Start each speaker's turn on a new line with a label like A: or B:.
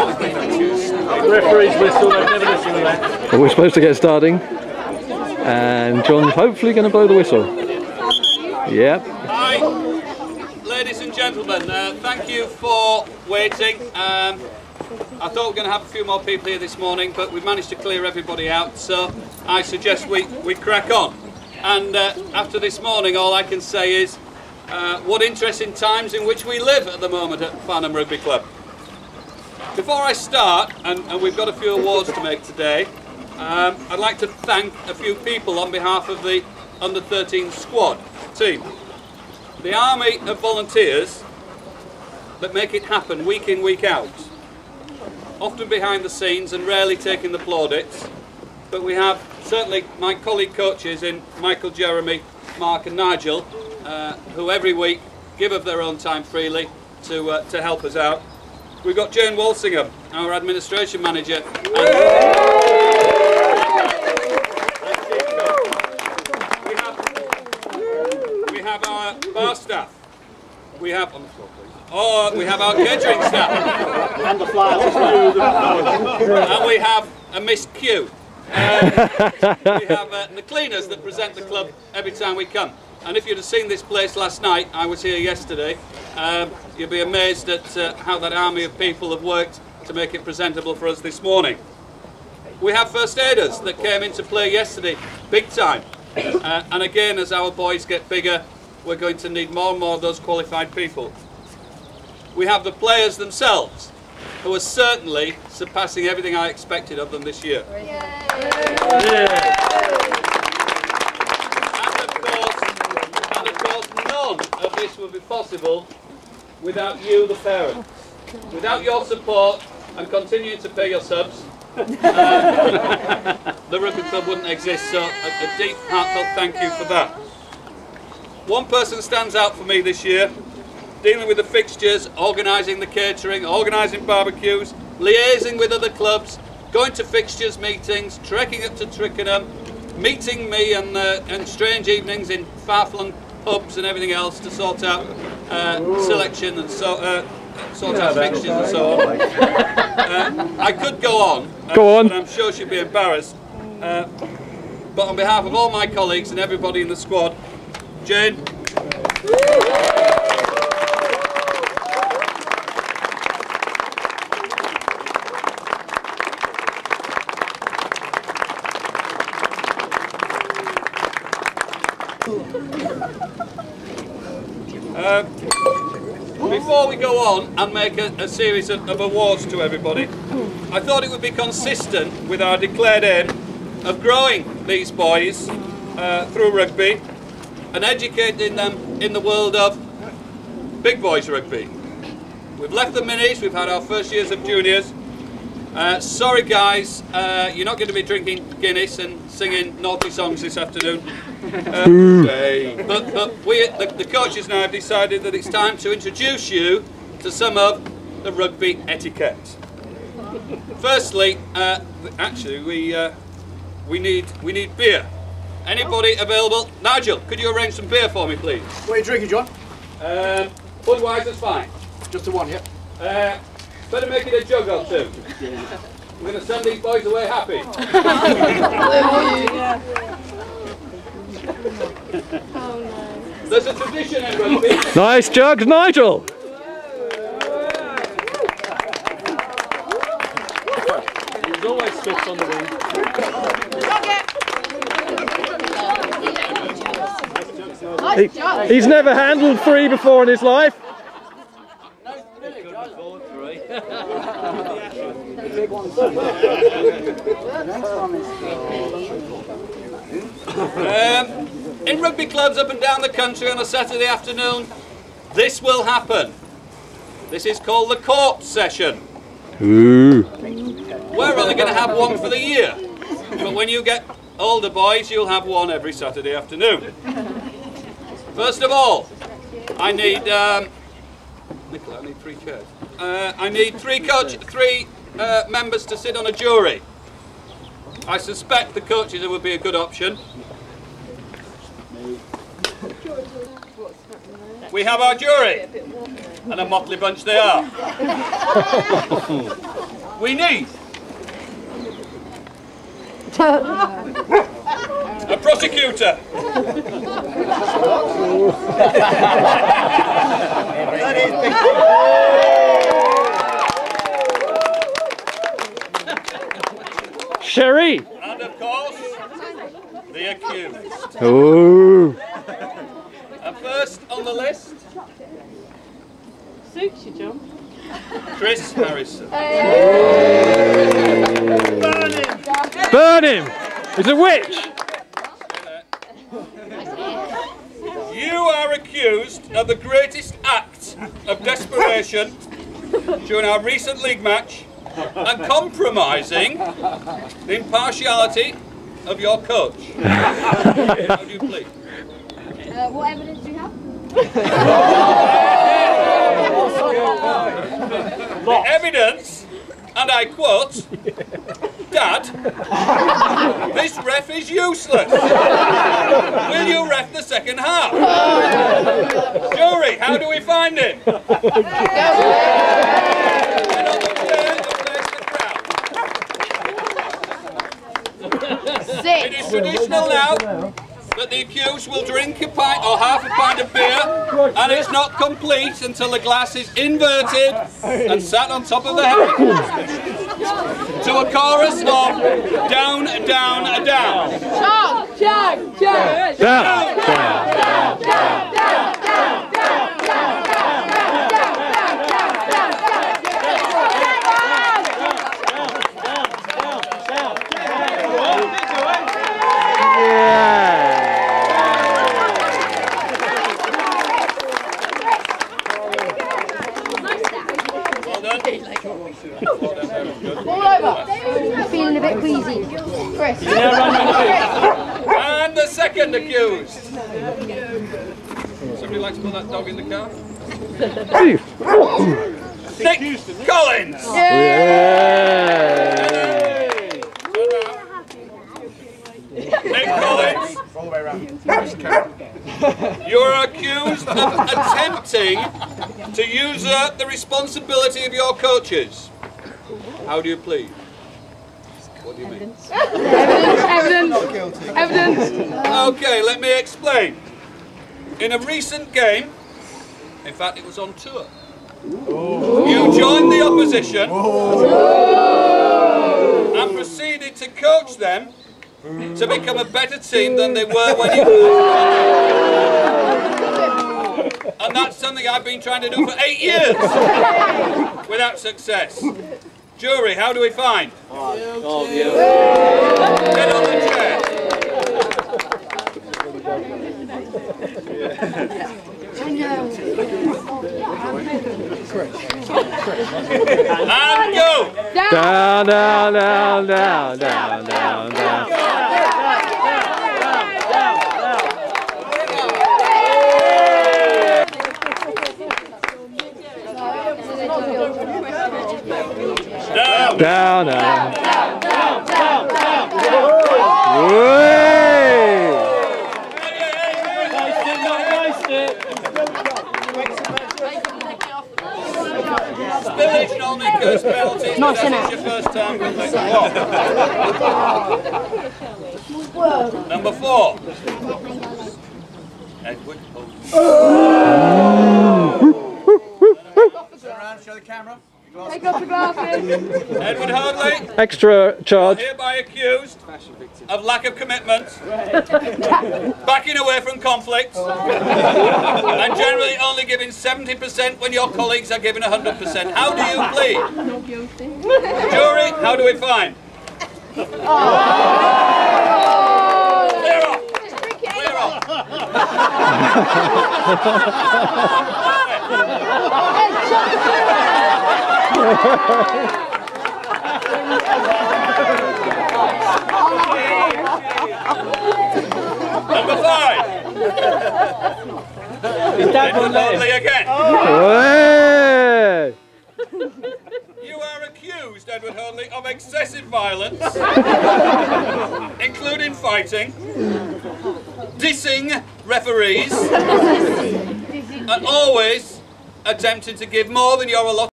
A: Referee's whistle, I've never listened to that.
B: Well, we're supposed to get starting, and John's hopefully going to blow the whistle. Yep.
C: Hi, ladies and gentlemen, thank you for waiting. I thought we were going to have a few more people here this morning, but we've managed to clear everybody out, so I suggest we crack on. And after this morning, all I can say is what interesting times in which we live at the moment at Farnham Rugby Club. Before I start, and we've got a few awards to make today, I'd like to thank a few people on behalf of the Under-13 squad team. The army of volunteers that make it happen week in, week out. Often behind the scenes and rarely taking the plaudits, but we have certainly my colleague coaches in Michael, Jeremy, Mark and Nigel, who every week give of their own time freely to help us out. We've got Jane Walsingham, our administration manager. We have our bar staff. We have on the floor, please. Oh, we have our catering staff.
A: And the flyers.
C: And we have a missed queue. We have the cleaners that present the club every time we come. And if you'd have seen this place last night, I was here yesterday, you'd be amazed at how that army of people have worked to make it presentable for us this morning. We have first aiders that came into play yesterday, big time. And again, as our boys get bigger, we're going to need more and more of those qualified people. We have the players themselves, who are certainly surpassing everything I expected of them this year. And of course, none of this would be possible without you, the parents. Without your support and continuing to pay your subs, the rugby club wouldn't exist, so a deep, heartfelt thank you for that. One person stands out for me this year, dealing with the fixtures, organising the catering, organising barbecues, liaising with other clubs, going to fixtures meetings, trekking up to Twickenham, meeting me and strange evenings in far-flung pubs and everything else to sort out selection and sort out fixtures and so on. I could go on, but I'm sure she'd be embarrassed. But on behalf of all my colleagues and everybody in the squad, Jane. Before we go on and make a series of awards to everybody, I thought it would be consistent with our declared aim of growing these boys through rugby and educating them in the world of big boys rugby. We've left the minis, we've had our first years of juniors. Sorry guys, you're not going to be drinking Guinness and singing naughty songs this afternoon. But we, the coaches now have decided that it's time to introduce you to some of the rugby etiquette. Firstly, actually we need beer. Anybody available? Nigel, could you arrange some beer for me, please?
A: What are you drinking, John?
C: Budweiser's fine.
A: Just the one, yeah.
C: Better make it a jug or two. We're going to send these boys away happy. There's a tradition in rugby.
B: Nice jugs, Nigel.
A: He's always spits on the wing.
B: He's never handled 3 before in his life.
C: In rugby clubs up and down the country on a Saturday afternoon, this will happen. This is called the court session.
B: Ooh.
C: We're only going to have one for the year, but when you get older boys, you'll have one every Saturday afternoon. First of all, I need Nicola, I need 3 chairs. I need 3 members to sit on a jury. I suspect the coaches would be a good option. We have our jury, and a motley bunch they are. We need a prosecutor.
B: Sherry.
C: And of course, the accused.
B: Oh.
C: And first on the list,
D: Suits you, John.
C: Chris Harrison.
B: Burn him! He's a witch!
C: You are accused of the greatest act of desperation during our recent league match and compromising the impartiality of your coach. How do you plead?
E: What evidence do you have?
C: The evidence, and I quote, Dad, this ref is useless. Will you ref the second half? Jury, how do we find him? Get on the chair and face the crowd. It is traditional now that the accused will drink a pint or half a pint of beer, and it's not complete until the glass is inverted and sat on top of the head to a chorus of down, down, down.
D: Chug, chug, chug.
B: Down,
E: All over. Feeling a bit queasy. Chris.
C: And the second accused. Somebody like to put that dog in the car? Nick Collins. Nick Collins.
A: All the way around.
C: You are accused of attempting to usurp the responsibility of your coaches. How do you plead? What do you mean?
D: Evidence.
C: Okay, let me explain. In a recent game, in fact it was on tour, you joined the opposition and proceeded to coach them to become a better team than they were when you and that's something I've been trying to do for 8 years without success. Jury, how do we find? Get on the chair. And go!
B: down, down, down, down, down, down, down.
C: Down!
B: Down, down. Way!
C: Spillage only occurs penalties.
E: Nice,
C: This
E: innit?
C: is your first time. Number 4. Edward.
A: Turn around, show the camera.
D: Take off the glasses.
C: Edward Hoadley,
B: Extra charge.
C: hereby accused of lack of commitment, backing away from conflict, and generally only giving 70% when your colleagues are giving 100%. How do you plead?
D: Not guilty.
C: Jury, how do we find? Clear off! Clear off! Number 5. Edward Hoadley again.
B: Way!
C: You are accused, Edward Hoadley, of excessive violence, including fighting, dissing referees, and always attempting to give more than you're allotted.